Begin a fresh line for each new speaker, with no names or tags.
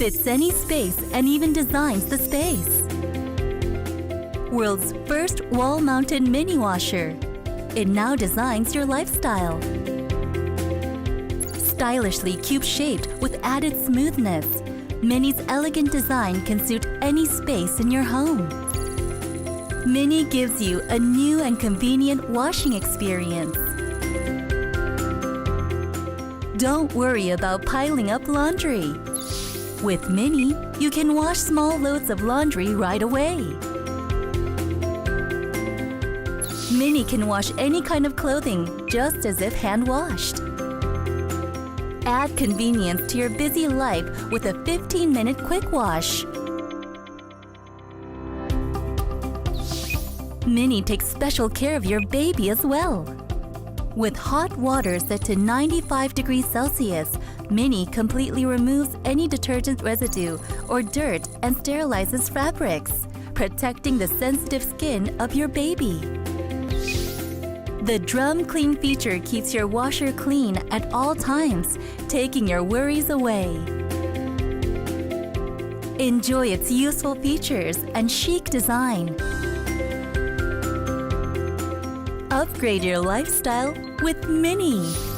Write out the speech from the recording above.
fits any space and even designs the space. World's first wall-mounted mini washer. It now designs your lifestyle. Stylishly cube-shaped with added smoothness, Mini's elegant design can suit any space in your home. Mini gives you a new and convenient washing experience. Don't worry about piling up laundry. With Mini, you can wash small loads of laundry right away. Mini can wash any kind of clothing just as if hand-washed. Add convenience to your busy life with a 15-minute quick wash. Mini takes special care of your baby as well. With hot water set to 95 degrees Celsius, Mini completely removes any detergent residue or dirt and sterilizes fabrics, protecting the sensitive skin of your baby. The Drum Clean feature keeps your washer clean at all times, taking your worries away. Enjoy its useful features and chic design. Upgrade your lifestyle with Mini.